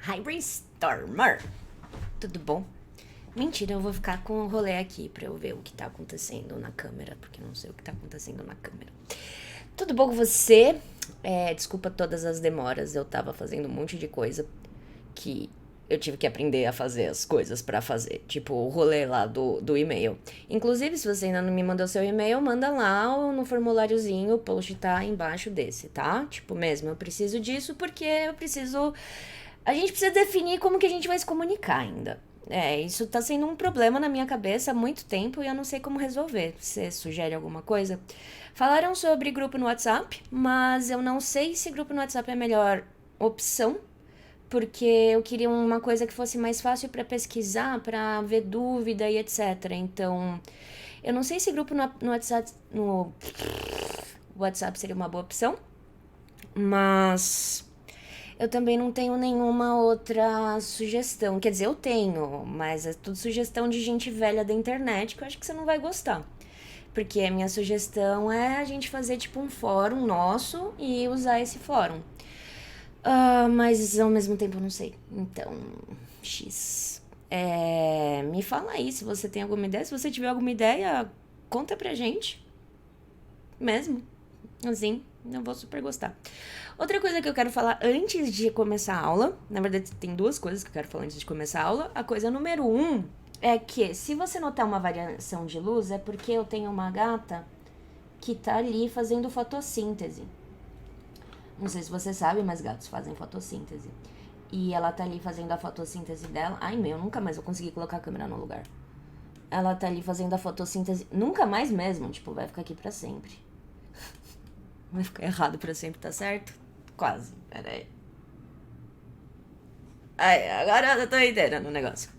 Hi, Brainstormer! Tudo bom? Mentira, eu vou ficar com o rolê aqui pra eu ver o que tá acontecendo na câmera, porque eu não sei o que tá acontecendo na câmera. Tudo bom com você? Desculpa todas as demoras, eu tava fazendo um monte de coisa que eu tive que aprender a fazer as coisas pra fazer, tipo o rolê lá do e-mail. Inclusive, se você ainda não me mandou seu e-mail, manda lá no formuláriozinho, o post tá embaixo desse, tá? Tipo mesmo, eu preciso disso porque eu preciso. A gente precisa definir como que a gente vai se comunicar ainda. Isso tá sendo um problema na minha cabeça há muito tempo e eu não sei como resolver. Você sugere alguma coisa? Falaram sobre grupo no WhatsApp, mas eu não sei se grupo no WhatsApp é a melhor opção, porque eu queria uma coisa que fosse mais fácil para pesquisar, para ver dúvida e etc. Então, eu não sei se grupo no WhatsApp seria uma boa opção, mas eu também não tenho nenhuma outra sugestão. Quer dizer, eu tenho, mas é tudo sugestão de gente velha da internet que eu acho que você não vai gostar. Porque a minha sugestão é a gente fazer tipo um fórum nosso e usar esse fórum. Mas ao mesmo tempo eu não sei. Então, X. Me fala aí se você tem alguma ideia. Se você tiver alguma ideia, conta pra gente. Mesmo. Assim, eu vou super gostar. Outra coisa que eu quero falar antes de começar a aula, na verdade tem duas coisas que eu quero falar antes de começar a aula. A coisa número 1 é que se você notar uma variação de luz é porque eu tenho uma gata que tá ali fazendo fotossíntese. Não sei se você sabe, mas gatos fazem fotossíntese. E ela tá ali fazendo a fotossíntese dela. Ai meu, nunca mais vou conseguir colocar a câmera no lugar. Ela tá ali fazendo a fotossíntese. Nunca mais mesmo, tipo, vai ficar aqui pra sempre. Vai ficar errado pra sempre, tá certo? Quase, peraí. Agora eu tô entendendo o negócio.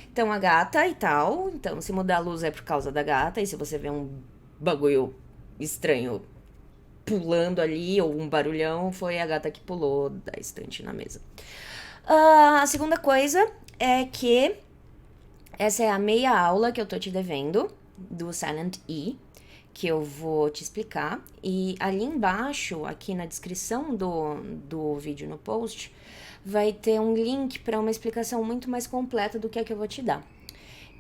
Então a gata e tal. Então, se mudar a luz é por causa da gata. E se você vê um bagulho estranho pulando ali, ou um barulhão, foi a gata que pulou da estante na mesa. A segunda coisa é que essa é a meia aula que eu tô te devendo do Silent E, que eu vou te explicar. E ali embaixo, aqui na descrição do vídeo no post, vai ter um link para uma explicação muito mais completa do que a que eu vou te dar.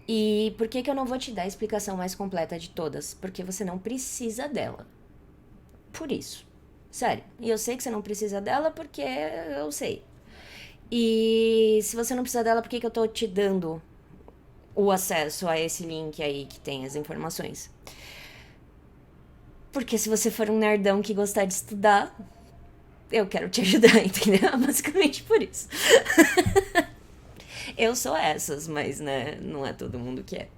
E por que eu não vou te dar a explicação mais completa de todas? Porque você não precisa dela. Por isso. Sério. E eu sei que você não precisa dela porque eu sei. E se você não precisa dela, por que eu tô te dando o acesso a esse link aí que tem as informações? Porque se você for um nerdão que gostar de estudar, eu quero te ajudar, entendeu? Basicamente por isso. Eu sou essas, mas, né, não é todo mundo que é.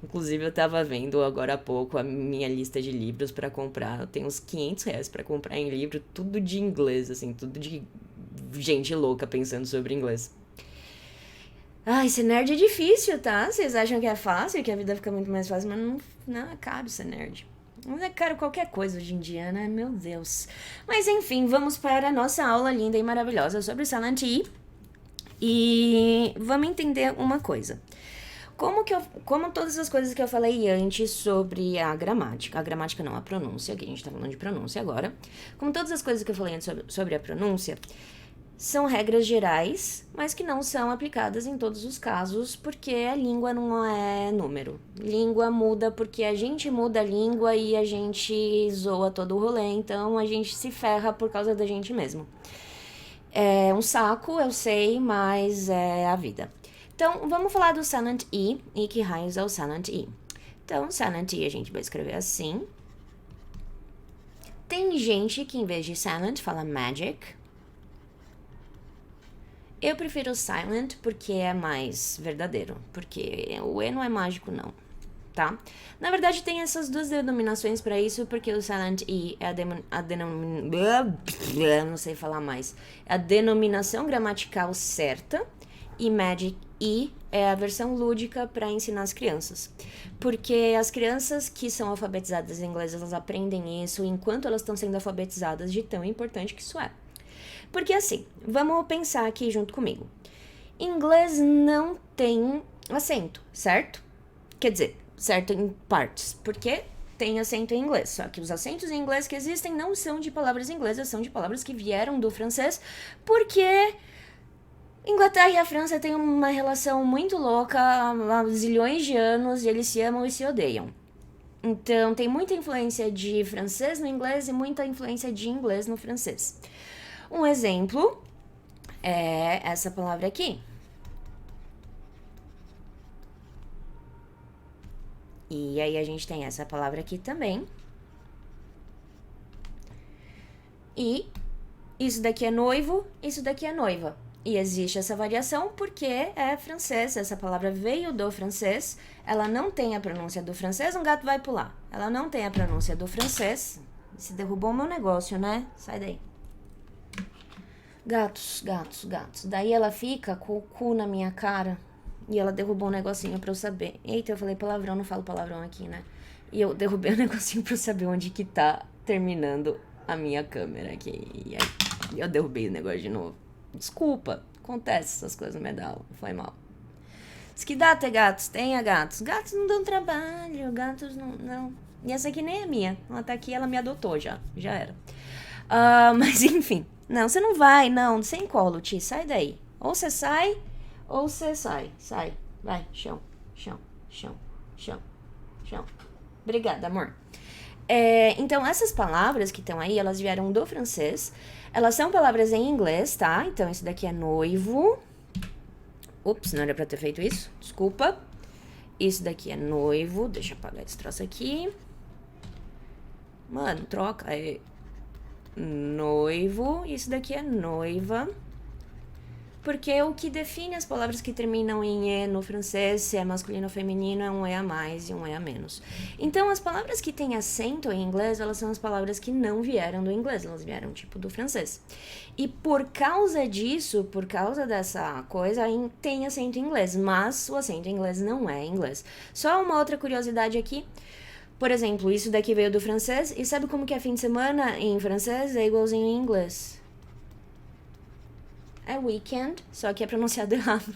Inclusive, eu tava vendo agora há pouco a minha lista de livros pra comprar. Eu tenho uns R$ 500 pra comprar em livro, tudo de inglês, assim, tudo de gente louca pensando sobre inglês. Ai, ser nerd é difícil, tá? Vocês acham que é fácil, que a vida fica muito mais fácil, mas não é caro ser nerd. Não é caro qualquer coisa hoje em dia, né? Meu Deus. Mas enfim, vamos para a nossa aula linda e maravilhosa sobre Silent E. E vamos entender uma coisa. Como todas as coisas que eu falei antes sobre a gramática não, a pronúncia, que a gente tá falando de pronúncia agora. Como todas as coisas que eu falei antes sobre a pronúncia, são regras gerais, mas que não são aplicadas em todos os casos, porque a língua não é número. Língua muda porque a gente muda a língua e a gente zoa todo o rolê, então a gente se ferra por causa da gente mesmo. É um saco, eu sei, mas é a vida. Então, vamos falar do Silent E e que raios é o Silent E. Então, Silent E a gente vai escrever assim. Tem gente que em vez de silent fala magic. Eu prefiro silent porque é mais verdadeiro, porque o E não é mágico não, tá? Na verdade tem essas duas denominações para isso, porque o silent E é não sei falar mais, é a denominação gramatical certa e magic E é a versão lúdica para ensinar as crianças. Porque as crianças que são alfabetizadas em inglês, elas aprendem isso enquanto elas estão sendo alfabetizadas, de tão importante que isso é. Porque assim, vamos pensar aqui junto comigo. Inglês não tem acento, certo? Quer dizer, certo em partes. Porque tem acento em inglês. Só que os acentos em inglês que existem não são de palavras inglesas, são de palavras que vieram do francês, porque Inglaterra e a França têm uma relação muito louca há zilhões de anos e eles se amam e se odeiam. Então, tem muita influência de francês no inglês e muita influência de inglês no francês. Um exemplo é essa palavra aqui. E aí a gente tem essa palavra aqui também. E isso daqui é noivo, isso daqui é noiva. E existe essa variação porque é francês, essa palavra veio do francês, ela não tem a pronúncia do francês, um gato vai pular. Ela não tem a pronúncia do francês. Se derrubou o meu negócio, né? Sai daí. Gatos, gatos, gatos. Daí ela fica com o cu na minha cara. E ela derrubou um negocinho pra eu saber. Eita, eu falei palavrão, não falo palavrão aqui, né? E eu derrubei um negocinho pra eu saber onde que tá terminando a minha câmera aqui. E aí eu derrubei o negócio de novo. Desculpa, acontece essas coisas no medal. Foi mal. Diz que dá ter gatos, tenha gatos. Gatos não dão trabalho, gatos não. E essa aqui nem é minha. Ela tá aqui, ela me adotou já era. Mas enfim. Não, você não vai, não. Sem colo, Ti, sai daí. Ou você sai... Ou você sai. Vai, chão. Obrigada, amor. Então, essas palavras que estão aí, elas vieram do francês. Elas são palavras em inglês, tá? Então, isso daqui é noivo. Ups, não era pra ter feito isso. Desculpa. Isso daqui é noivo. Deixa eu apagar esse troço aqui. Mano, troca. É noivo. Isso daqui é noiva. Porque o que define as palavras que terminam em E no francês, se é masculino ou feminino, é um E a mais e um E a menos. Então, as palavras que têm acento em inglês, elas são as palavras que não vieram do inglês, elas vieram, tipo, do francês. E por causa disso, por causa dessa coisa, tem acento em inglês, mas o acento em inglês não é inglês. Só uma outra curiosidade aqui. Por exemplo, isso daqui veio do francês, e sabe como que é fim de semana em francês? É igualzinho em inglês. É weekend, só que é pronunciado errado.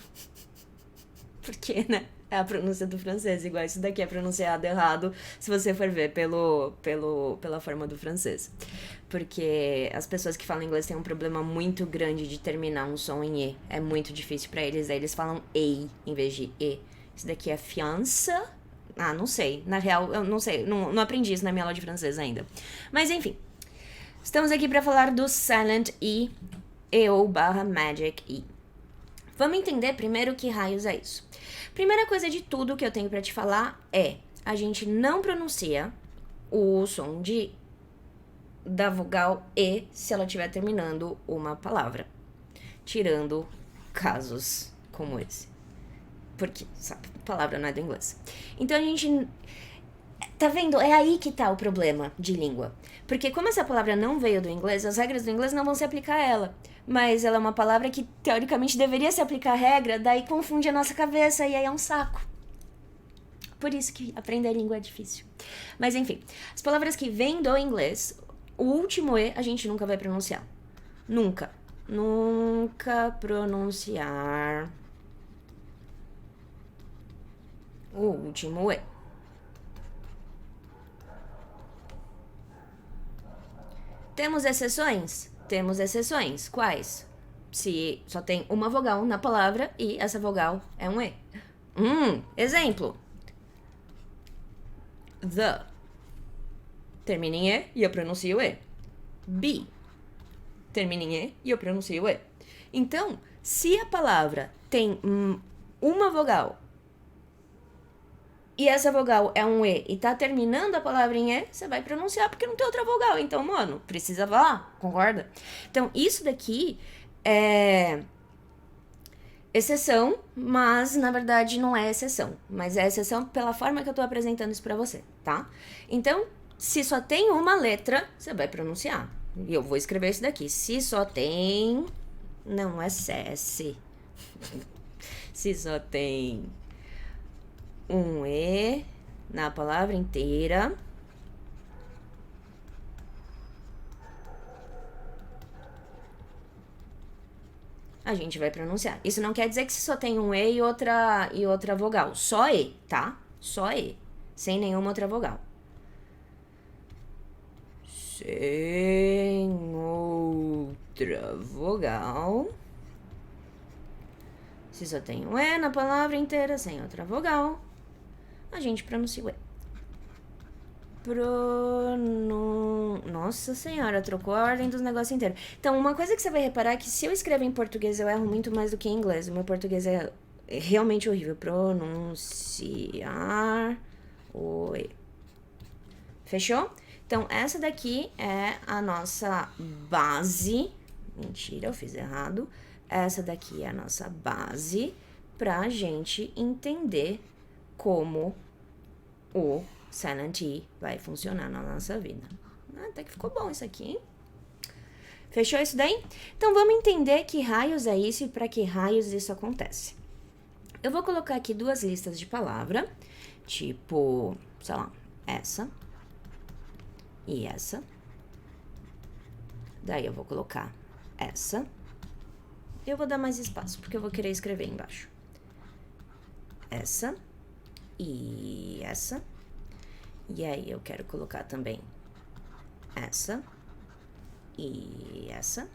Porque, né? É a pronúncia do francês, igual isso daqui é pronunciado errado se você for ver pela forma do francês. Porque as pessoas que falam inglês têm um problema muito grande de terminar um som em E. É muito difícil pra eles, aí eles falam EI em vez de E. Isso daqui é fiança. Ah, não sei. Na real, eu não sei. Não aprendi isso na minha aula de francês ainda. Mas, enfim. Estamos aqui pra falar do silent E. EO/Magic E. Vamos entender primeiro que raios é isso. Primeira coisa de tudo que eu tenho pra te falar é: a gente não pronuncia o som da vogal E se ela estiver terminando uma palavra. Tirando casos como esse. Porque, sabe, palavra não é do inglês. Então a gente... Tá vendo? É aí que tá o problema de língua. Porque como essa palavra não veio do inglês, as regras do inglês não vão se aplicar a ela. Mas ela é uma palavra que, teoricamente, deveria se aplicar a regra, daí confunde a nossa cabeça e aí é um saco. Por isso que aprender a língua é difícil. Mas, enfim, as palavras que vêm do inglês, o último E a gente nunca vai pronunciar. Nunca. Nunca pronunciar o último E. Temos exceções? Temos exceções. Quais? Se só tem uma vogal na palavra e essa vogal é um E. Exemplo. The. Termina em E e eu pronuncio E. Be. Termina em E e eu pronuncio E. Então, se a palavra tem uma vogal e essa vogal é um E e tá terminando a palavra em E, você vai pronunciar porque não tem outra vogal. Então, mano, precisa falar, concorda? Então, isso daqui é exceção, mas na verdade não é exceção. Mas é exceção pela forma que eu tô apresentando isso pra você, tá? Então, se só tem uma letra, você vai pronunciar. E eu vou escrever isso daqui. Se só tem... Não é S. Se só tem um E na palavra inteira, a gente vai pronunciar. Isso não quer dizer que se só tem um E e outra vogal. Só E, tá? Só E. Sem nenhuma outra vogal. sem outra vogal. Se só tem um E na palavra inteira, sem outra vogal, a gente pronuncia o E. Nossa senhora, trocou a ordem dos negócios inteiros. Então, uma coisa que você vai reparar é que se eu escrever em português, eu erro muito mais do que em inglês. O meu português é realmente horrível. Pronunciar o E. Fechou? Então, essa daqui é a nossa base. Mentira, eu fiz errado. Essa daqui é a nossa base pra gente entender como o silent E vai funcionar na nossa vida. Até que ficou bom isso aqui, hein? Fechou isso daí? Então, vamos entender que raios é isso e para que raios isso acontece. Eu vou colocar aqui duas listas de palavra, tipo, sei lá, essa e essa. Daí eu vou colocar essa. Eu vou dar mais espaço, porque eu vou querer escrever embaixo. Essa e essa. E aí eu quero colocar também essa e essa.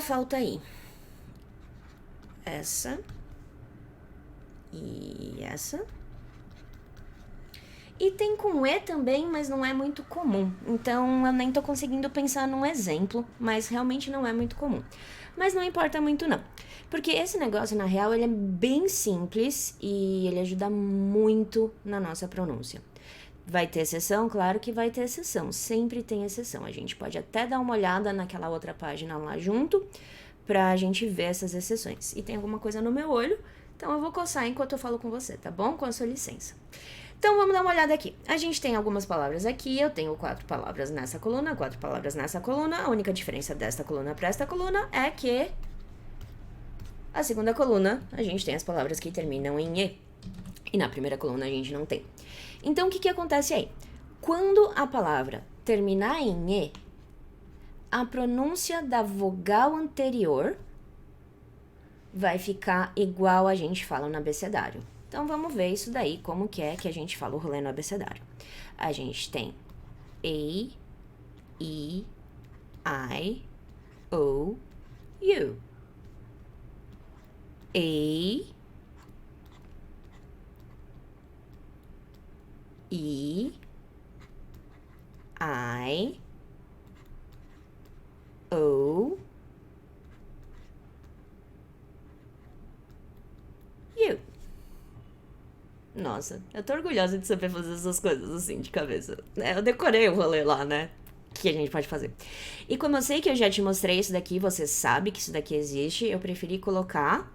Falta aí. Essa e essa. E tem com E também, mas não é muito comum. Então, eu nem tô conseguindo pensar num exemplo, mas realmente não é muito comum. Mas não importa muito não. Porque esse negócio, na real, ele é bem simples e ele ajuda muito na nossa pronúncia. Vai ter exceção? Claro que vai ter exceção. Sempre tem exceção. A gente pode até dar uma olhada naquela outra página lá junto pra gente ver essas exceções. E tem alguma coisa no meu olho, então eu vou coçar enquanto eu falo com você, tá bom? Com a sua licença. Então, vamos dar uma olhada aqui. A gente tem algumas palavras aqui, eu tenho 4 palavras nessa coluna, 4 palavras nessa coluna. A única diferença desta coluna para esta coluna é que a segunda coluna, a gente tem as palavras que terminam em E. E na primeira coluna a gente não tem. Então, o que acontece aí? Quando a palavra terminar em E, a pronúncia da vogal anterior vai ficar igual a gente fala no abecedário. Então, vamos ver isso daí, como que é que a gente fala o rolê no abecedário. A gente tem A, E, I, O, U. A, E, I, O, U. Nossa, eu tô orgulhosa de saber fazer essas coisas assim de cabeça. Eu decorei o rolê lá, né? Que a gente pode fazer. E como eu sei que eu já te mostrei isso daqui, você sabe que isso daqui existe, eu preferi colocar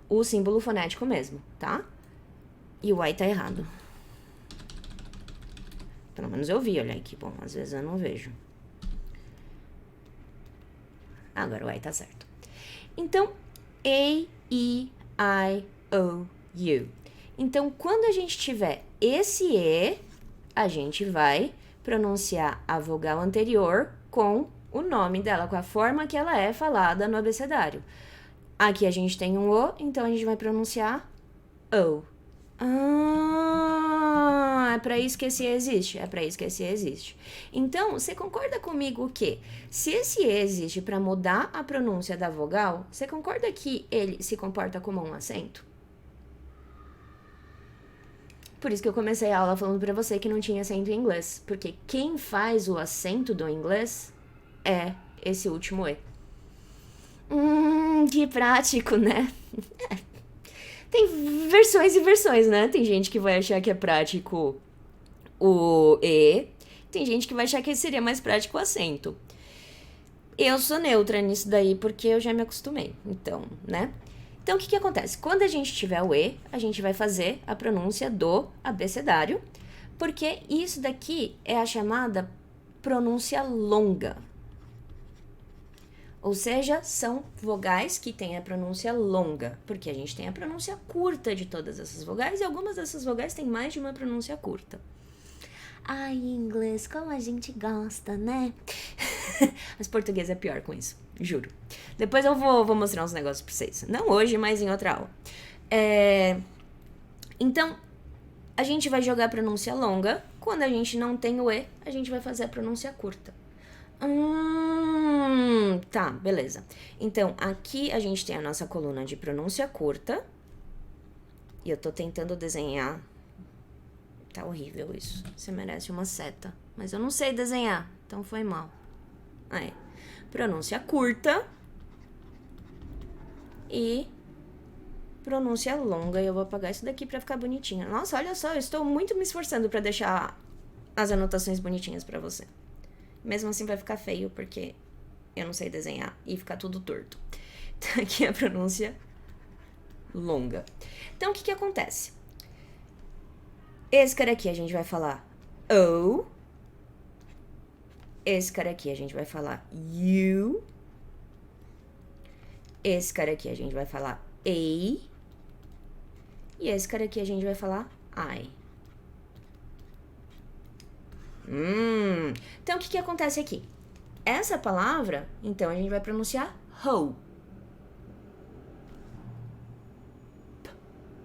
o símbolo fonético mesmo, tá? E o Y tá errado. Pelo menos eu vi, olha aí que bom. Às vezes eu não vejo. Agora o Y tá certo. Então, A, E, I, O, U. Então, quando a gente tiver esse E, a gente vai pronunciar a vogal anterior com o nome dela, com a forma que ela é falada no abecedário. Aqui a gente tem um O, então a gente vai pronunciar O. É pra isso que esse E existe? É pra isso que esse E existe. Então, você concorda comigo que se esse E existe pra mudar a pronúncia da vogal, você concorda que ele se comporta como um acento? Por isso que eu comecei a aula falando pra você que não tinha acento em inglês. Porque quem faz o acento do inglês é esse último E. Que prático, né? Tem versões e versões, né? Tem gente que vai achar que é prático o E. Tem gente que vai achar que seria mais prático o acento. Eu sou neutra nisso daí porque eu já me acostumei. Então, né? Então, o que acontece? Quando a gente tiver o E, a gente vai fazer a pronúncia do abecedário, porque isso daqui é a chamada pronúncia longa. Ou seja, são vogais que têm a pronúncia longa, porque a gente tem a pronúncia curta de todas essas vogais, e algumas dessas vogais têm mais de uma pronúncia curta. Ai, inglês, como a gente gosta, né? Mas português é pior com isso, juro. Depois eu vou mostrar uns negócios pra vocês. Não hoje, mas em outra aula. Então, a gente vai jogar a pronúncia longa. Quando a gente não tem o E, a gente vai fazer a pronúncia curta. Tá, beleza. Então, aqui a gente tem a nossa coluna de pronúncia curta. E eu tô tentando desenhar. Tá horrível isso. Você merece uma seta. Mas eu não sei desenhar, então foi mal. Aí, pronúncia curta. E pronúncia longa. E eu vou apagar isso daqui pra ficar bonitinha. Nossa, olha só, eu estou muito me esforçando pra deixar as anotações bonitinhas pra você. Mesmo assim vai ficar feio, porque eu não sei desenhar e ficar tudo torto. Então, aqui é a pronúncia longa. Então, o que acontece? Esse cara aqui a gente vai falar O. Esse cara aqui a gente vai falar U. Esse cara aqui a gente vai falar A. E esse cara aqui a gente vai falar I. Então, o que acontece aqui? Essa palavra, então, a gente vai pronunciar ho.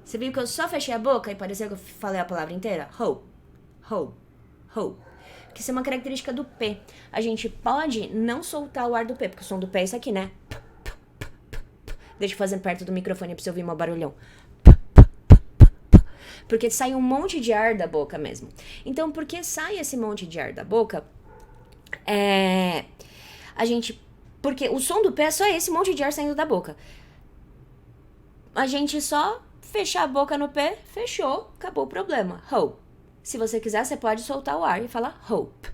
Você viu que eu só fechei a boca e pareceu que eu falei a palavra inteira? Ho, ho, ho. Que isso é uma característica do P. A gente pode não soltar o ar do P, porque o som do P é isso aqui, né? Deixa eu fazer perto do microfone pra você ouvir meu barulhão. Porque sai um monte de ar da boca mesmo. Então, porque sai esse monte de ar da boca, porque o som do P é só esse monte de ar saindo da boca. A gente só fechar a boca no P, fechou, acabou o problema. Hope. Se você quiser, você pode soltar o ar e falar hope.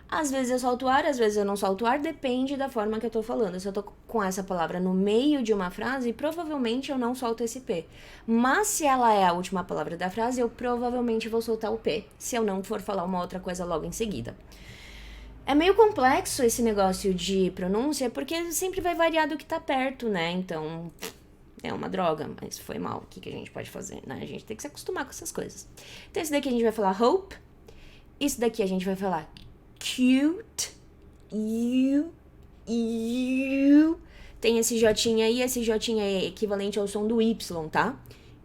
Às vezes eu solto o ar, às vezes eu não solto o ar, depende da forma que eu tô falando. Se eu tô com essa palavra no meio de uma frase, provavelmente eu não solto esse P. Mas se ela é a última palavra da frase, eu provavelmente vou soltar o P, se eu não for falar uma outra coisa logo em seguida. É meio complexo esse negócio de pronúncia, porque sempre vai variar do que tá perto, né? Então, é uma droga, mas foi mal. O que a gente pode fazer, né? A gente tem que se acostumar com essas coisas. Então, esse daqui a gente vai falar hope. Isso daqui a gente vai falar cute. You. Tem esse Jotinha aí, esse Jotinha é equivalente ao som do Y, tá?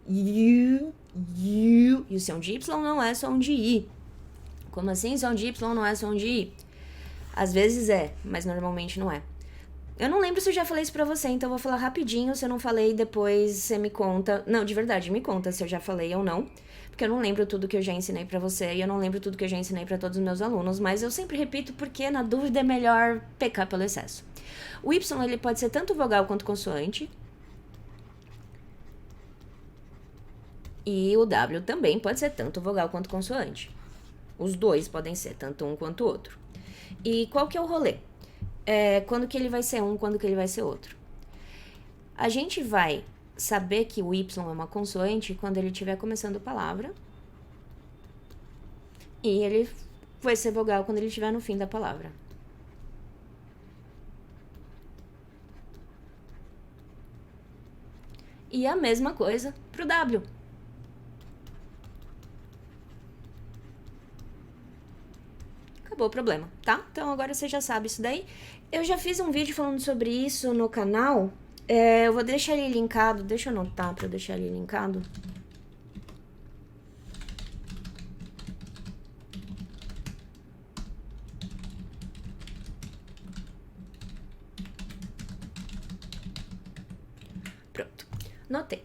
You. E o som de Y não é som de I. Como assim som de Y não é som de I? Às vezes é, mas normalmente não é. Eu não lembro se eu já falei isso pra você, então eu vou falar rapidinho. Se eu não falei, depois você me conta. Não, de verdade, me conta se eu já falei ou não. Porque eu não lembro tudo que eu já ensinei pra você e eu não lembro tudo que eu já ensinei pra todos os meus alunos. Mas eu sempre repito porque, na dúvida, é melhor pecar pelo excesso. O Y, ele pode ser tanto vogal quanto consoante. E o W também pode ser tanto vogal quanto consoante. Os dois podem ser, tanto um quanto o outro. E qual que é o rolê? Quando que ele vai ser um, quando que ele vai ser outro? A gente vai saber que o Y é uma consoante quando ele estiver começando a palavra. E ele vai ser vogal quando ele estiver no fim da palavra. E a mesma coisa pro W. Acabou o problema, tá? Então agora você já sabe isso daí. Eu já fiz um vídeo falando sobre isso no canal. Eu vou deixar ele linkado. Deixa eu anotar pra eu deixar ele linkado. Pronto. Anotei.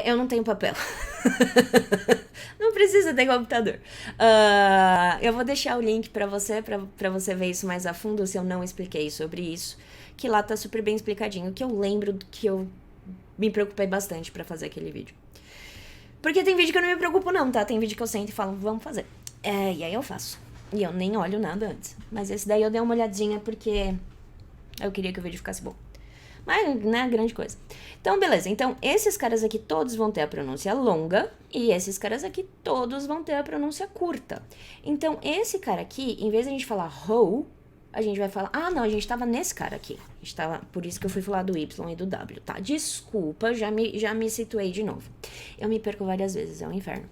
Eu não tenho papel. Não precisa ter computador. Eu vou deixar o link pra você ver isso mais a fundo, se eu não expliquei sobre isso. Que lá tá super bem explicadinho, que eu lembro que eu me preocupei bastante pra fazer aquele vídeo. Porque tem vídeo que eu não me preocupo não, tá? Tem vídeo que eu sento e falo, vamos fazer. E aí eu faço. E eu nem olho nada antes. Mas esse daí eu dei uma olhadinha porque eu queria que o vídeo ficasse bom. Mas não é grande coisa. Então, beleza. Então, esses caras aqui todos vão ter a pronúncia longa. E esses caras aqui todos vão ter a pronúncia curta. Então, esse cara aqui, em vez de a gente falar ho, a gente vai falar... Ah, não, a gente tava nesse cara aqui. A gente tava... Por isso que eu fui falar do Y e do W, tá? Desculpa, já me situei de novo. Eu me perco várias vezes, é um inferno.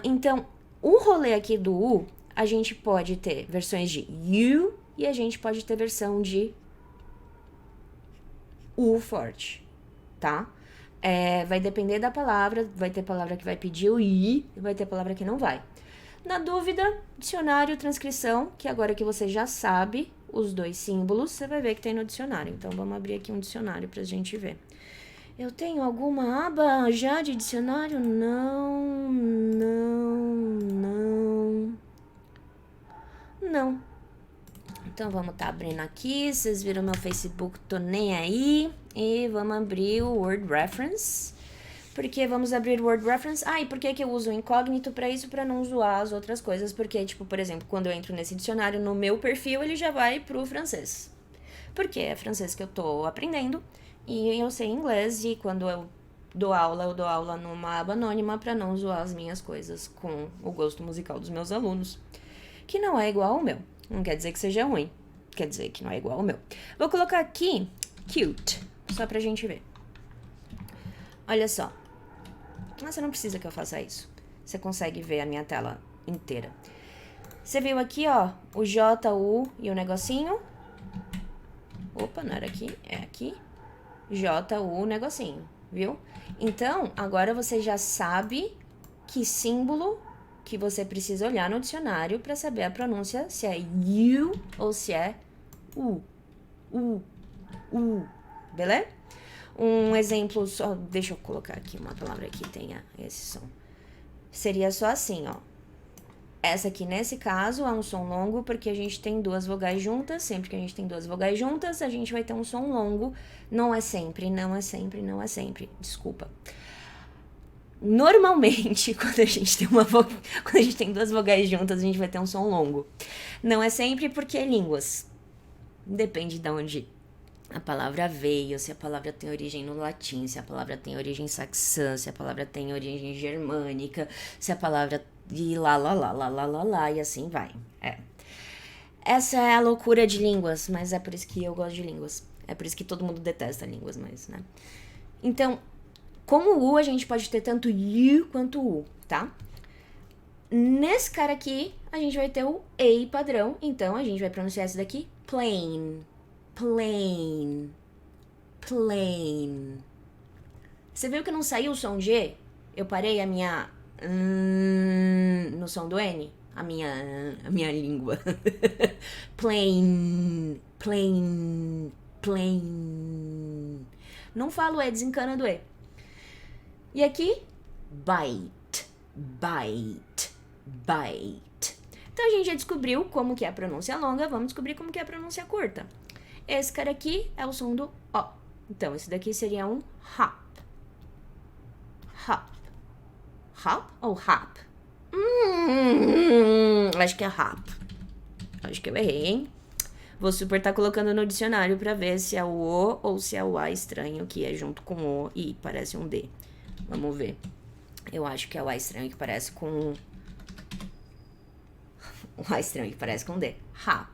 Então, o rolê aqui do U, a gente pode ter versões de you e a gente pode ter versão de U forte, tá? Vai depender da palavra, vai ter palavra que vai pedir o i, vai ter palavra que não vai. Na dúvida, dicionário, transcrição, que agora que você já sabe os dois símbolos, você vai ver que tem no dicionário. Então, vamos abrir aqui um dicionário pra gente ver. Eu tenho alguma aba já de dicionário? Não. Então, vamos tá abrindo aqui. Vocês viram meu Facebook, tô nem aí. E vamos abrir o Word Reference. Por que vamos abrir o Word Reference? E por que eu uso o incógnito pra isso? Pra não zoar as outras coisas. Porque, tipo, por exemplo, quando eu entro nesse dicionário, no meu perfil, ele já vai pro francês. Porque é francês que eu tô aprendendo. E eu sei inglês. E quando eu dou aula numa aba anônima pra não zoar as minhas coisas com o gosto musical dos meus alunos. Que não é igual ao meu. Não quer dizer que seja ruim. Quer dizer que não é igual ao meu. Vou colocar aqui cute. Só pra gente ver. Olha só. Mas você não precisa que eu faça isso. Você consegue ver a minha tela inteira. Você viu aqui, ó, o J, U e o negocinho? Opa, não era aqui, é aqui. J, U, negocinho, viu? Então, agora você já sabe que símbolo que você precisa olhar no dicionário para saber a pronúncia, se é U ou se é U. Beleza? Um exemplo só, deixa eu colocar aqui uma palavra que tenha esse som. Seria só assim, ó. Essa aqui, nesse caso, é um som longo porque a gente tem duas vogais juntas. Sempre que a gente tem duas vogais juntas, a gente vai ter um som longo. Não é sempre. Desculpa. Normalmente, quando a gente tem duas vogais juntas, a gente vai ter um som longo. Não é sempre porque é línguas. Depende de onde a palavra veio, se a palavra tem origem no latim, se a palavra tem origem saxã, se a palavra tem origem germânica, se a palavra e lá, e assim vai. Essa é a loucura de línguas, mas é por isso que eu gosto de línguas. É por isso que todo mundo detesta línguas, mas, né? Então, com o U, a gente pode ter tanto U quanto U, tá? Nesse cara aqui, a gente vai ter o EI padrão, então a gente vai pronunciar esse daqui, plain. Você viu que não saiu o som G? Eu parei a minha no som do N, a minha língua. plain. Não falo E, desencana do E. E aqui, bite. Então a gente já descobriu como que é a pronúncia longa, vamos descobrir como que é a pronúncia curta. Esse cara aqui é o som do O. Então, esse daqui seria um hop. Hop ou hop? Acho que é hop. Acho que eu errei, hein? Vou super estar colocando no dicionário pra ver se é o O ou se é o A estranho, que é junto com o e parece um D. Vamos ver. Eu acho que é o A estranho que parece com... O A estranho que parece com D. Hop.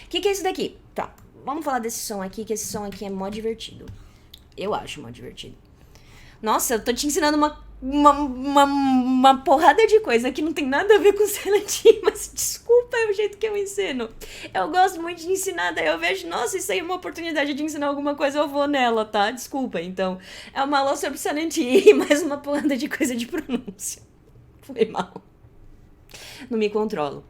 O que é isso daqui? Tá, vamos falar desse som aqui, que esse som aqui é mó divertido. Eu acho mó divertido. Nossa, eu tô te ensinando uma porrada de coisa que não tem nada a ver com Silent Hill, mas desculpa, é o jeito que eu ensino. Eu gosto muito de ensinar, daí eu vejo, nossa, isso aí é uma oportunidade de ensinar alguma coisa, eu vou nela, tá? Desculpa, então. É uma aula sobre Silent Hill e mais uma porrada de coisa de pronúncia. Foi mal. Não me controlo.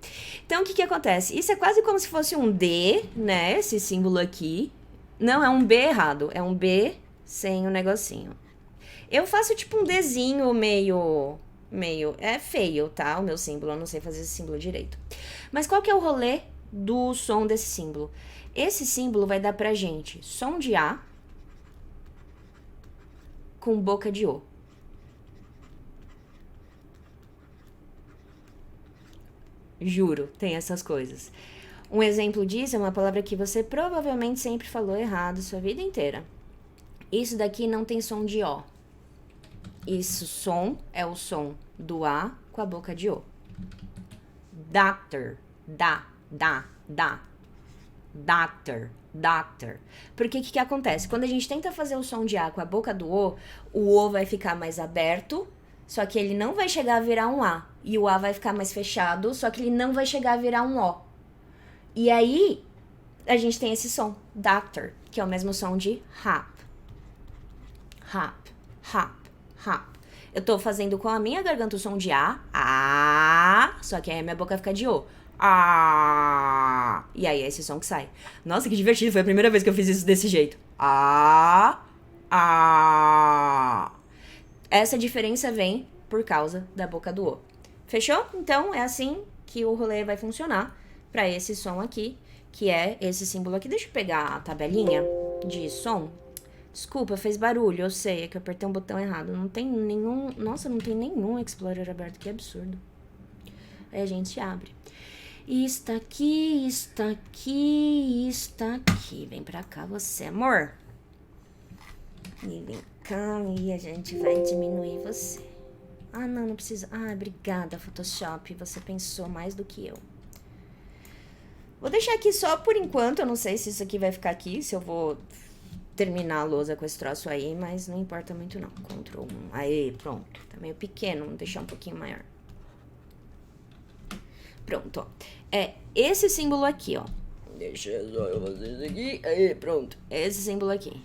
Então, o que acontece? Isso é quase como se fosse um D, né? Esse símbolo aqui. Não, é um B errado. É um B sem o negocinho. Eu faço tipo um Dzinho meio... É feio, tá? O meu símbolo. Eu não sei fazer esse símbolo direito. Mas qual que é o rolê do som desse símbolo? Esse símbolo vai dar pra gente som de A com boca de O. Juro, tem essas coisas. Um exemplo disso é uma palavra que você provavelmente sempre falou errado sua vida inteira. Isso daqui não tem som de O. Esse som é o som do A com a boca de O. Doctor. Doctor. Porque o que acontece? Quando a gente tenta fazer o som de A com a boca do o O vai ficar mais aberto, só que ele não vai chegar a virar um A. E o A vai ficar mais fechado, só que ele não vai chegar a virar um O. E aí, a gente tem esse som, doctor, que é o mesmo som de rap. hop, hop, hop. Eu tô fazendo com a minha garganta o som de A, só que aí a minha boca fica de O. E aí é esse som que sai. Nossa, que divertido, foi a primeira vez que eu fiz isso desse jeito. Essa diferença vem por causa da boca do O. Fechou? Então, é assim que o rolê vai funcionar pra esse som aqui, que é esse símbolo aqui. Deixa eu pegar a tabelinha de som. Desculpa, fez barulho, eu sei, é que eu apertei um botão errado. Não tem nenhum... Nossa, não tem nenhum Explorer aberto, que absurdo. Aí a gente abre. E está aqui, está aqui, está aqui. Vem pra cá você, amor. E vem cá e a gente vai diminuir você. Ah, não precisa. Ah, obrigada, Photoshop. Você pensou mais do que eu. Vou deixar aqui só por enquanto. Eu não sei se isso aqui vai ficar aqui, se eu vou terminar a lousa com esse troço aí, mas não importa muito não. Ctrl 1. Aí, pronto. Tá meio pequeno, vou deixar um pouquinho maior. Pronto, ó. É esse símbolo aqui, ó. Deixa eu fazer isso aqui. Aí, pronto. Esse símbolo aqui.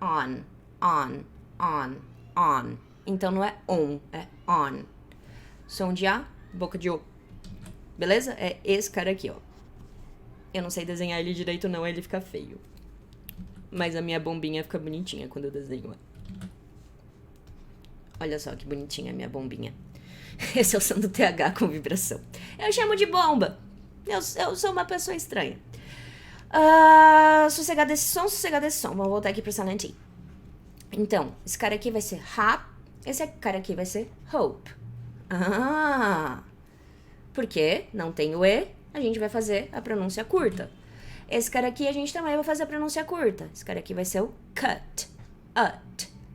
On, on, on, on. Então não é on, é on. Som de A, boca de O. Beleza? É esse cara aqui, ó. Eu não sei desenhar ele direito não, ele fica feio. Mas a minha bombinha fica bonitinha quando eu desenho. Olha só que bonitinha a minha bombinha. Esse é o som do TH com vibração. Eu chamo de bomba. Eu sou uma pessoa estranha. Sossegado esse som. Vamos voltar aqui pro Silent E. Então, esse cara aqui vai ser hop. Esse cara aqui vai ser hope. Porque não tem o E, a gente vai fazer a pronúncia curta. Esse cara aqui a gente também vai fazer a pronúncia curta. Esse cara aqui vai ser o cut.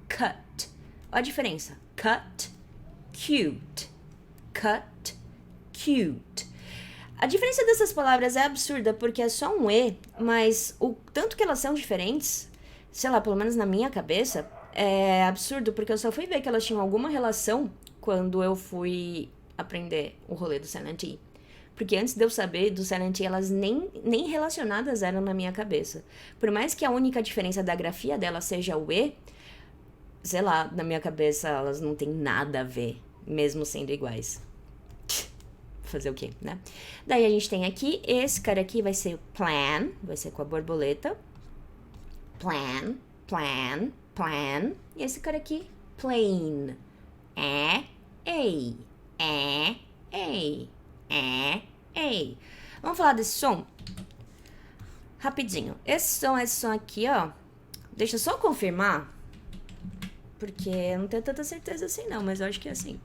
Cut. Olha a diferença. Cut, cute. Cut, cute. A diferença dessas palavras é absurda porque é só um E, mas o tanto que elas são diferentes, sei lá, pelo menos na minha cabeça, é absurdo porque eu só fui ver que elas tinham alguma relação quando eu fui aprender o rolê do Silent E. Porque antes de eu saber do Silent E, elas nem relacionadas eram na minha cabeça. Por mais que a única diferença da grafia dela seja o E, sei lá, na minha cabeça elas não têm nada a ver, mesmo sendo iguais. Fazer o quê, né? Daí a gente tem aqui, esse cara aqui vai ser plan, vai ser com a borboleta. Plan, plan, plan. E esse cara aqui, plane. Ei. Vamos falar desse som? Rapidinho. Esse som aqui, ó. Deixa eu só confirmar. Porque eu não tenho tanta certeza assim não, mas eu acho que é assim.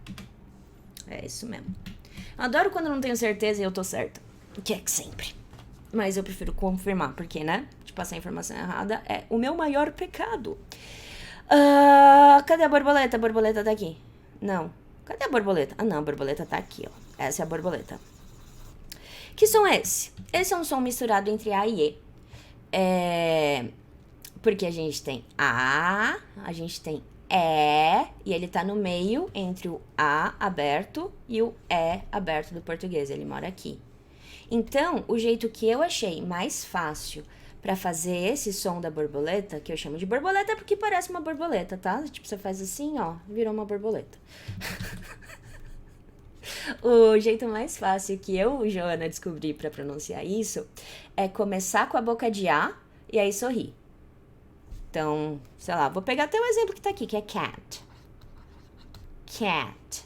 É isso mesmo. Eu adoro quando eu não tenho certeza e eu tô certa. Que é que sempre. Mas eu prefiro confirmar, porque, né? De passar a informação errada é o meu maior pecado. Cadê a borboleta? A borboleta tá aqui. Não. Cadê a borboleta? Ah, não. A borboleta tá aqui, ó. Essa é a borboleta. Que som é esse? Esse é um som misturado entre A e E. Porque a gente tem A, a gente tem E, e ele tá no meio entre o A aberto e o E aberto do português. Ele mora aqui. Então, o jeito que eu achei mais fácil pra fazer esse som da borboleta, que eu chamo de borboleta porque parece uma borboleta, tá? Tipo, você faz assim, ó, virou uma borboleta. O jeito mais fácil que eu, Joana, descobri pra pronunciar isso é começar com a boca de A e aí sorrir. Então, sei lá, vou pegar até o exemplo que tá aqui, que é cat. Cat.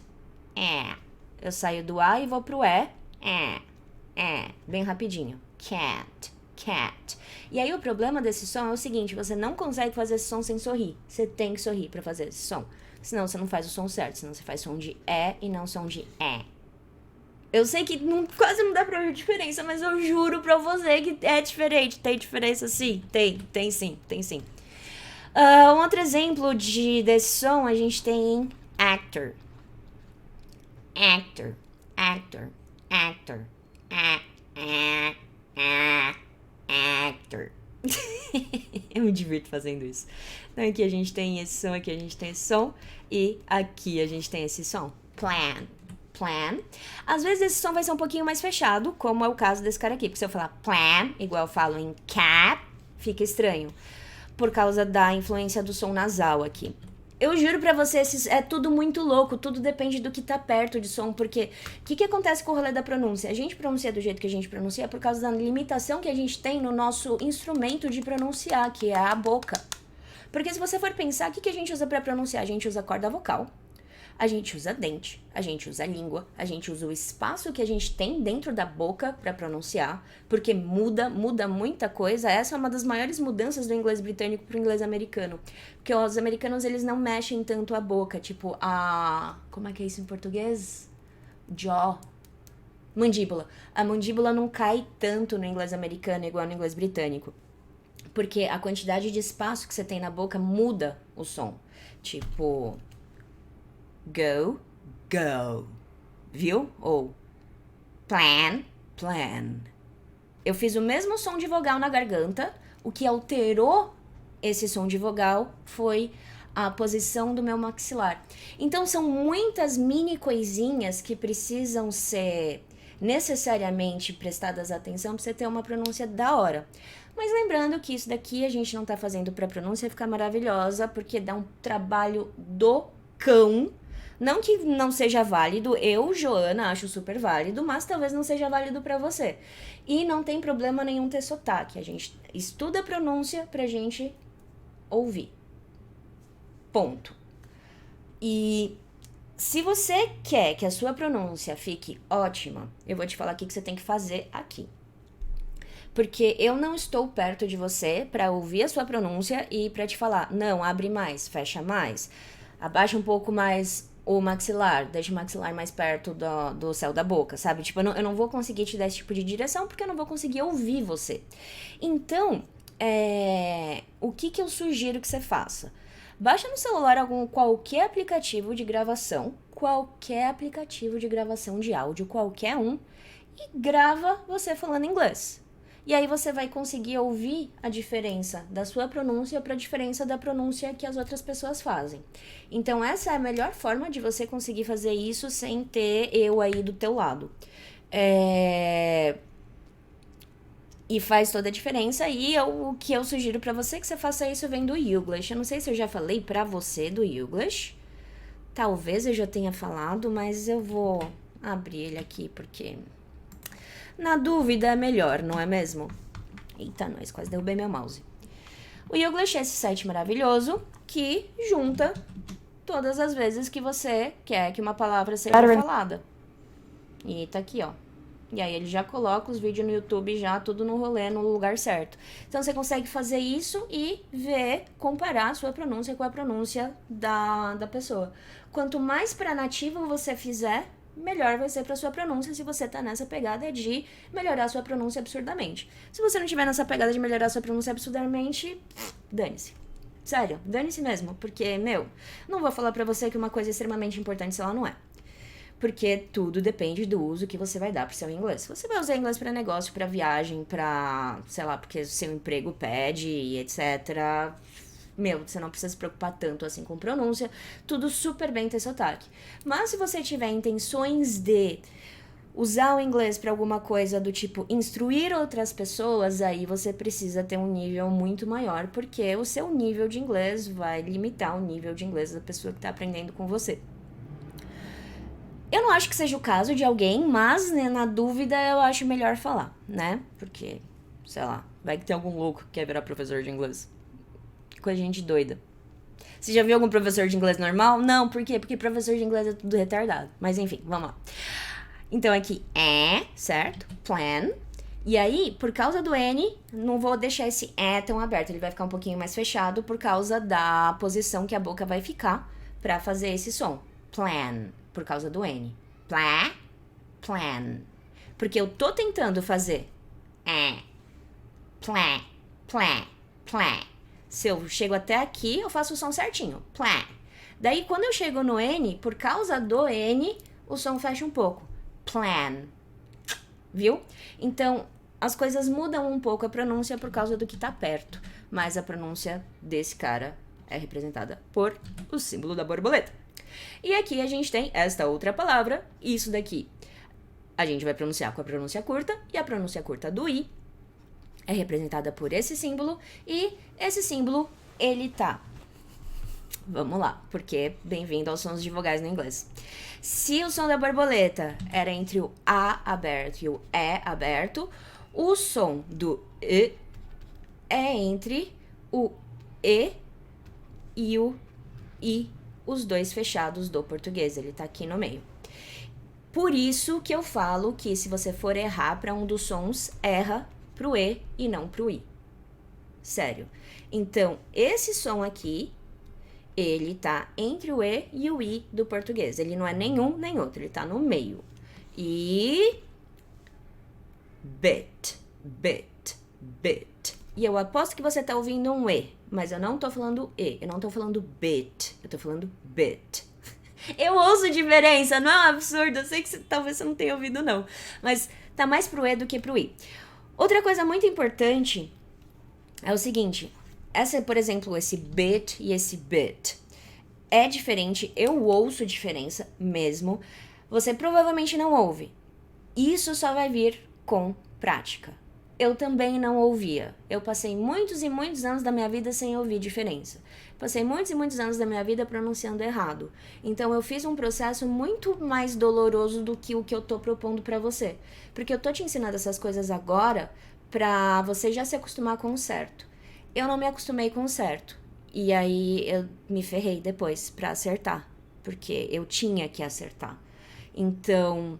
Eu saio do A e vou pro E. Bem rapidinho. Cat. E aí o problema desse som é o seguinte, você não consegue fazer esse som sem sorrir. Você tem que sorrir pra fazer esse som. Senão você não faz o som certo, senão você faz som de E e não som de E. Eu sei que quase não dá pra ver a diferença, mas eu juro pra você que é diferente. Tem diferença sim? Tem sim. Um outro exemplo desse som a gente tem actor. Eu me divirto fazendo isso. Então aqui a gente tem esse som, aqui a gente tem esse som e aqui a gente tem esse som. Plan. Às vezes esse som vai ser um pouquinho mais fechado, como é o caso desse cara aqui. Porque se eu falar plan, igual eu falo em cat, fica estranho. por causa da influência do som nasal aqui. Eu juro pra vocês, é tudo muito louco, tudo depende do que tá perto de som, porque o que acontece com o rolê da pronúncia? A gente pronuncia do jeito que a gente pronuncia por causa da limitação que a gente tem no nosso instrumento de pronunciar, que é a boca. Porque se você for pensar, o que a gente usa pra pronunciar? A gente usa corda vocal, a gente usa dente, a gente usa língua, a gente usa o espaço que a gente tem dentro da boca pra pronunciar, porque muda muita coisa. Essa é uma das maiores mudanças do inglês britânico pro inglês americano. Porque os americanos, eles não mexem tanto a boca, tipo como é que é isso em português? Jaw. Mandíbula. A mandíbula não cai tanto no inglês americano igual no inglês britânico. Porque a quantidade de espaço que você tem na boca muda o som. Tipo... go, go. Viu? Ou plan, plan. Eu fiz o mesmo som de vogal na garganta. O que alterou esse som de vogal foi a posição do meu maxilar. Então, são muitas mini coisinhas que precisam ser necessariamente prestadas atenção para você ter uma pronúncia da hora. Mas lembrando que isso daqui a gente não tá fazendo pra pronúncia ficar maravilhosa, porque dá um trabalho do cão. Não que não seja válido, eu, Joana, acho super válido, mas talvez não seja válido pra você. E não tem problema nenhum ter sotaque. A gente estuda a pronúncia pra gente ouvir. Ponto. E se você quer que a sua pronúncia fique ótima, eu vou te falar o que você tem que fazer aqui. Porque eu não estou perto de você pra ouvir a sua pronúncia e pra te falar, não, abre mais, fecha mais, abaixa um pouco mais o maxilar, deixa o maxilar mais perto do céu da boca, sabe? Tipo, eu não vou conseguir te dar esse tipo de direção porque eu não vou conseguir ouvir você. Então, o que eu sugiro que você faça? Baixa no celular qualquer aplicativo de gravação de áudio, qualquer um, e grava você falando inglês. E aí você vai conseguir ouvir a diferença da sua pronúncia para a diferença da pronúncia que as outras pessoas fazem. Então essa é a melhor forma de você conseguir fazer isso sem ter eu aí do teu lado. E faz toda a diferença. E o que eu sugiro para você é que você faça isso vem do Youglish. Eu não sei se eu já falei para você do Youglish. Talvez eu já tenha falado, mas eu vou abrir ele aqui porque... na dúvida é melhor, não é mesmo? Eita, nós, quase derrubei meu mouse. O Youglish é esse site maravilhoso que junta todas as vezes que você quer que uma palavra seja falada. E tá aqui, ó. E aí ele já coloca os vídeos no YouTube já tudo no rolê, no lugar certo. Então você consegue fazer isso e comparar a sua pronúncia com a pronúncia da pessoa. Quanto mais pra nativo você fizer, melhor vai ser pra sua pronúncia se você tá nessa pegada de melhorar a sua pronúncia absurdamente. Se você não tiver nessa pegada de melhorar a sua pronúncia absurdamente, dane-se. Sério, dane-se mesmo, porque, não vou falar pra você que uma coisa é extremamente importante se ela não é. Porque tudo depende do uso que você vai dar pro seu inglês. Se você vai usar inglês pra negócio, pra viagem, pra, sei lá, porque o seu emprego pede e etc., você não precisa se preocupar tanto assim com pronúncia, tudo super bem ter sotaque. Mas se você tiver intenções de usar o inglês para alguma coisa do tipo instruir outras pessoas, aí você precisa ter um nível muito maior, porque o seu nível de inglês vai limitar o nível de inglês da pessoa que está aprendendo com você. Eu não acho que seja o caso de alguém, mas, na dúvida eu acho melhor falar, né? Porque, sei lá, vai que tem algum louco que quer virar professor de inglês. Coisa de gente doida. Você já viu algum professor de inglês normal? Não, por quê? Porque professor de inglês é tudo retardado. Mas enfim, vamos lá. Então aqui, certo? Plan. E aí, por causa do N, não vou deixar esse tão aberto. Ele vai ficar um pouquinho mais fechado por causa da posição que a boca vai ficar pra fazer esse som. Plan. Por causa do N. Plan. Porque eu tô tentando fazer plan. Se eu chego até aqui, eu faço o som certinho. Plan. Daí, quando eu chego no N, por causa do N, o som fecha um pouco. Plan. Viu? Então, as coisas mudam um pouco a pronúncia por causa do que tá perto. Mas a pronúncia desse cara é representada por o símbolo da borboleta. E aqui a gente tem esta outra palavra, isso daqui. A gente vai pronunciar com a pronúncia curta, e a pronúncia curta do I é representada por esse símbolo, e esse símbolo, ele tá... Vamos lá, porque bem-vindo aos sons de vogais no inglês. Se o som da borboleta era entre o A aberto e o E aberto, o som do E é entre o E e o I, os dois fechados do português. Ele tá aqui no meio. Por isso que eu falo que se você for errar para um dos sons, erra pro E e não pro I. Sério. Então, esse som aqui, ele tá entre o E e o I do português. Ele não é nenhum nem outro, ele tá no meio. E... bit, bit, bit. E eu aposto que você tá ouvindo um E, mas eu não tô falando E, eu não tô falando bit, eu tô falando bit. Eu ouço diferença, não é um absurdo? Eu sei que talvez você não tenha ouvido, não. Mas tá mais pro E do que pro I. Outra coisa muito importante é o seguinte. Por exemplo, esse bit e esse bit. É diferente, eu ouço diferença mesmo. Você provavelmente não ouve. Isso só vai vir com prática. Eu também não ouvia. Eu passei muitos e muitos anos da minha vida sem ouvir diferença. Passei muitos e muitos anos da minha vida pronunciando errado. Então eu fiz um processo muito mais doloroso do que o que eu tô propondo pra você. Porque eu tô te ensinando essas coisas agora pra você já se acostumar com o certo. Eu não me acostumei com o certo. E aí eu me ferrei depois pra acertar. Porque eu tinha que acertar. Então...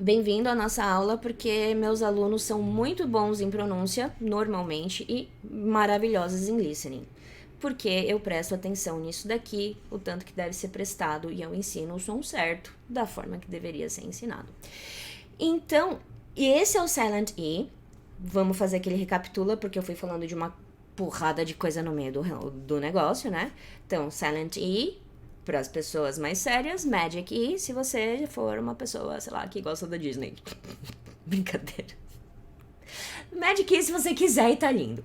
Bem-vindo à nossa aula, porque meus alunos são muito bons em pronúncia, normalmente, e maravilhosos em listening. Porque eu presto atenção nisso daqui, o tanto que deve ser prestado, e eu ensino o som certo, da forma que deveria ser ensinado. Então, esse é o Silent E. Vamos fazer aquele recapitula, porque eu fui falando de uma porrada de coisa no meio do negócio, né? Então, Silent E... para as pessoas mais sérias, Magic E, se você for uma pessoa, sei lá, que gosta da Disney. Brincadeira. Magic E se você quiser e tá lindo.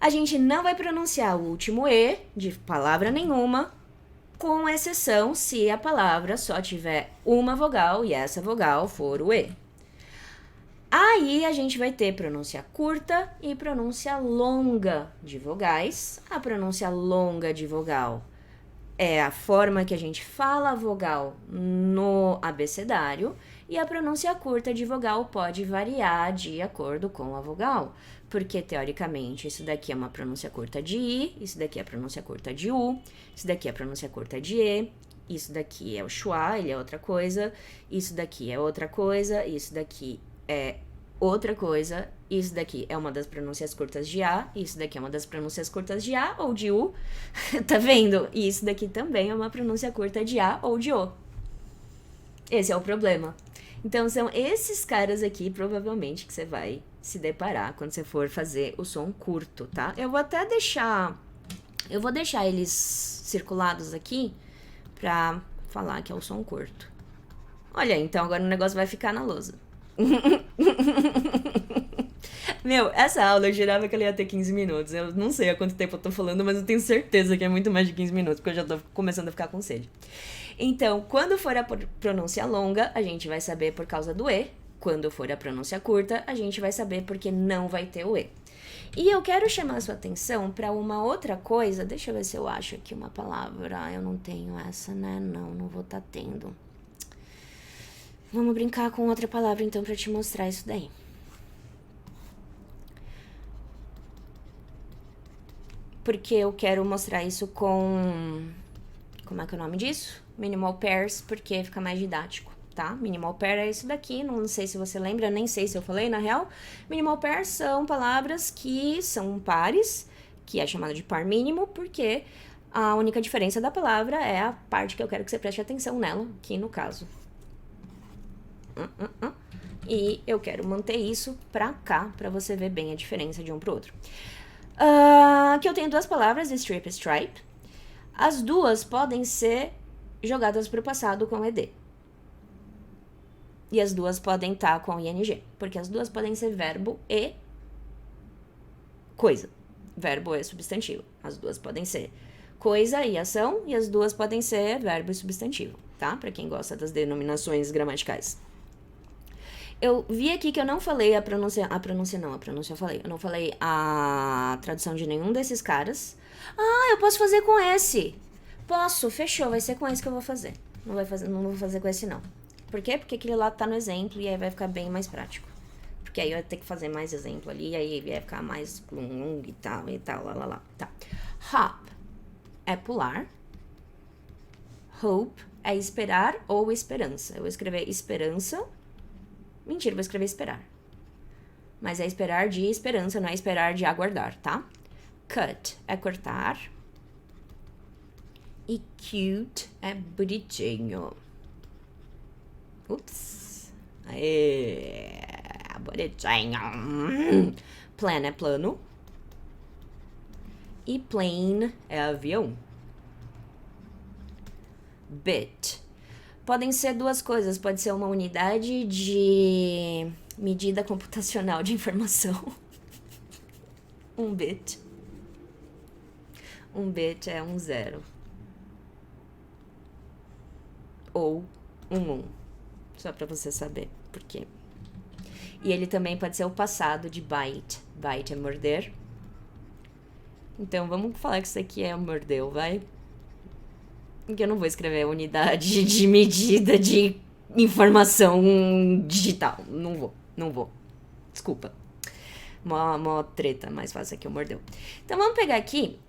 A gente não vai pronunciar o último E de palavra nenhuma, com exceção se a palavra só tiver uma vogal e essa vogal for o E. Aí a gente vai ter pronúncia curta e pronúncia longa de vogais. A pronúncia longa de vogal é a forma que a gente fala a vogal no abecedário, e a pronúncia curta de vogal pode variar de acordo com a vogal, porque teoricamente isso daqui é uma pronúncia curta de I, isso daqui é a pronúncia curta de U, isso daqui é a pronúncia curta de E, isso daqui é o schwa, ele é outra coisa, isso daqui é outra coisa, isso daqui é outra coisa, isso daqui é uma das pronúncias curtas de A, isso daqui é uma das pronúncias curtas de A ou de U, tá vendo? E isso daqui também é uma pronúncia curta de A ou de O. Esse é o problema. Então são esses caras aqui, provavelmente, que você vai se deparar quando você for fazer o som curto, tá? Eu vou deixar eles circulados aqui pra falar que é o som curto. Olha, então agora o negócio vai ficar na lousa. Meu, essa aula eu jurava que ela ia ter 15 minutos. Eu não sei há quanto tempo eu tô falando, mas eu tenho certeza que é muito mais de 15 minutos, porque eu já tô começando a ficar com sede. Então, quando for a pronúncia longa, a gente vai saber por causa do E. Quando for a pronúncia curta, a gente vai saber porque não vai ter o E. E eu quero chamar a sua atenção para uma outra coisa. Deixa eu ver se eu acho aqui uma palavra. Eu não tenho essa, né? Não vou estar tendo. Vamos brincar com outra palavra, então, pra te mostrar isso daí. Porque eu quero mostrar isso com... Como é que é o nome disso? Minimal pairs, porque fica mais didático, tá? Minimal pair é isso daqui, não sei se você lembra, nem sei se eu falei, na real. Minimal pairs são palavras que são pares, que é chamado de par mínimo, porque a única diferença da palavra é a parte que eu quero que você preste atenção nela, aqui no caso. E eu quero manter isso pra cá, pra você ver bem a diferença de um pro outro. Aqui eu tenho duas palavras, strip e stripe. As duas podem ser jogadas pro passado com ed. E as duas podem estar com ing, porque as duas podem ser verbo e coisa. Verbo e substantivo. As duas podem ser coisa e ação, e as duas podem ser verbo e substantivo, tá? Pra quem gosta das denominações gramaticais. Eu vi aqui que eu não falei a pronúncia eu falei. Eu não falei a tradução de nenhum desses caras. Ah, eu posso fazer com esse. Posso, fechou, vai ser com esse que eu vou fazer. Não vou fazer com esse não. Por quê? Porque aquele lá tá no exemplo e aí vai ficar bem mais prático. Porque aí eu ia ter que fazer mais exemplo ali, e aí vai ficar mais longo e tal, lá. Tá. Hop é pular. Hope é esperar ou esperança. Eu vou escrever esperança. Mentira, vou escrever esperar. Mas é esperar de esperança, não é esperar de aguardar, tá? Cut é cortar. E cute é bonitinho. Ups. Aê, bonitinho. Plan é plano. E plane é avião. Bit. Podem ser duas coisas. Pode ser uma unidade de medida computacional de informação. Um bit. Um bit é um zero. Ou um. Só pra você saber por quê. E ele também pode ser o passado de bite. Bite é morder. Então, vamos falar que isso aqui é mordeu, vai? Porque eu não vou escrever unidade de medida de informação digital. Não vou. Desculpa. Mó treta, mais fácil aqui, o mordeu. Então, vamos pegar aqui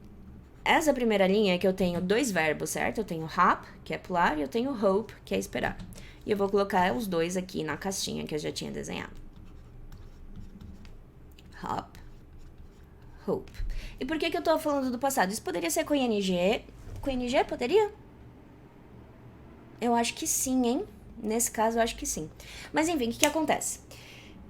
essa primeira linha que eu tenho dois verbos, certo? Eu tenho hop, que é pular, e eu tenho hope, que é esperar. E eu vou colocar os dois aqui na caixinha que eu já tinha desenhado. Hop, hope. E por que eu tô falando do passado? Isso poderia ser com ING. Com ING, poderia? Eu acho que sim, hein? Nesse caso, eu acho que sim. Mas enfim, o que acontece?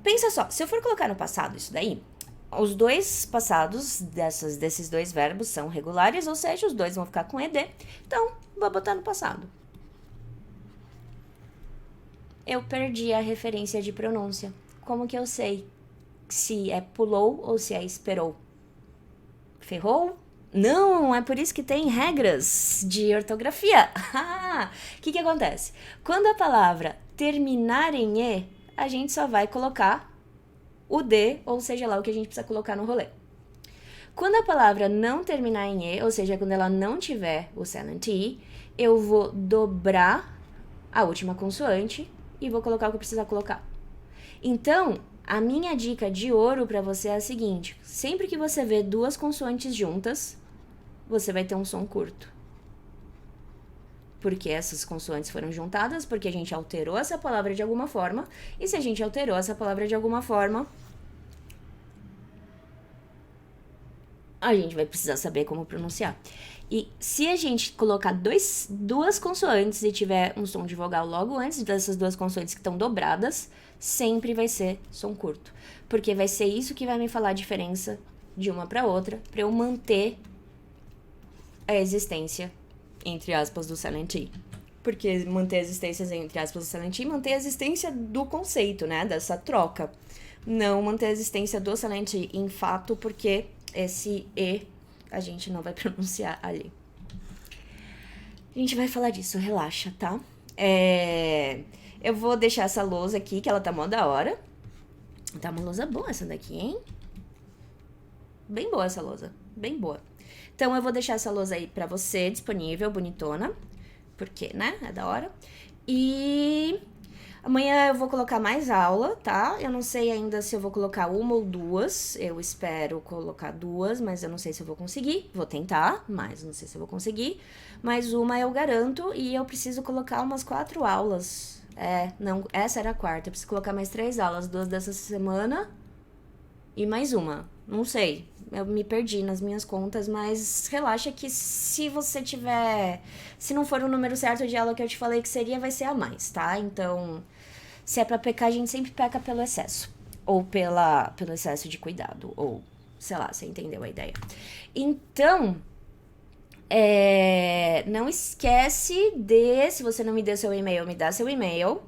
Pensa só, se eu for colocar no passado isso daí, os dois passados desses dois verbos são regulares, ou seja, os dois vão ficar com ED. Então, vou botar no passado. Eu perdi a referência de pronúncia. Como que eu sei se é pulou ou se é esperou? Ferrou? Não, é por isso que tem regras de ortografia. O que acontece? Quando a palavra terminar em E, a gente só vai colocar o D, ou seja lá o que a gente precisa colocar no rolê. Quando a palavra não terminar em E, ou seja, quando ela não tiver o silent E, eu vou dobrar a última consoante e vou colocar o que eu precisar colocar. Então, a minha dica de ouro para você é a seguinte: sempre que você vê duas consoantes juntas, você vai ter um som curto. Porque essas consoantes foram juntadas, porque a gente alterou essa palavra de alguma forma, e se a gente alterou essa palavra de alguma forma, a gente vai precisar saber como pronunciar. E se a gente colocar duas consoantes e tiver um som de vogal logo antes dessas duas consoantes que estão dobradas, sempre vai ser som curto. Porque vai ser isso que vai me falar a diferença de uma para outra, para eu manter a existência, entre aspas, do silent E. Porque manter a existência, entre aspas, do silent E, manter a existência do conceito, né, dessa troca. Não manter a existência do silent E em fato, porque esse E a gente não vai pronunciar ali. A gente vai falar disso, relaxa, tá? Eu vou deixar essa lousa aqui, que ela tá mó da hora. Tá uma lousa boa essa daqui, hein? Bem boa essa lousa, bem boa. Então, eu vou deixar essa lousa aí pra você, disponível, bonitona. Porque, né? É da hora. E amanhã eu vou colocar mais aula, tá? Eu não sei ainda se eu vou colocar uma ou duas. Eu espero colocar duas, mas eu não sei se eu vou conseguir. Vou tentar, mas não sei se eu vou conseguir. Mas uma eu garanto e eu preciso colocar umas 4 aulas. Não, essa era a quarta. Eu preciso colocar mais 3 aulas, 2 dessa semana e mais uma. Não sei, eu me perdi nas minhas contas, mas relaxa que se você tiver... Se não for o número certo de aula que eu te falei que seria, vai ser a mais, tá? Então, se é pra pecar, a gente sempre peca pelo excesso. Ou pelo excesso de cuidado, ou sei lá, você entendeu a ideia. Então, não esquece se você não me deu seu e-mail, me dá seu e-mail.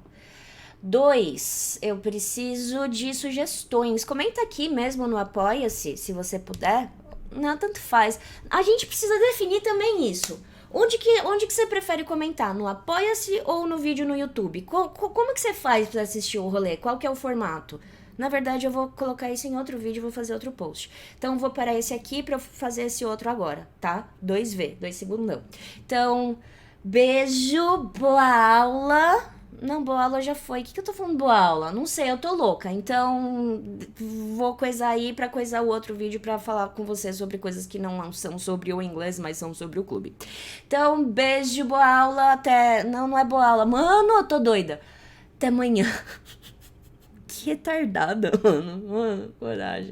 2, eu preciso de sugestões. Comenta aqui mesmo no Apoia-se, se você puder. Não, tanto faz. A gente precisa definir também isso. Onde que você prefere comentar? No Apoia-se ou no vídeo no YouTube? Como que você faz pra assistir o rolê? Qual que é o formato? Na verdade, eu vou colocar isso em outro vídeo, vou fazer outro post. Então, vou parar esse aqui pra eu fazer esse outro agora, tá? 2V, 2 segundos não. Então, beijo, boa aula. Não, boa aula já foi. O que eu tô falando boa aula? Não sei, eu tô louca. Então, vou coisar aí pra coisar o outro vídeo pra falar com você sobre coisas que não são sobre o inglês, mas são sobre o clube. Então, beijo, boa aula, até... Não, não é boa aula. Mano, eu tô doida. Até amanhã. Que retardada, mano. Mano, coragem.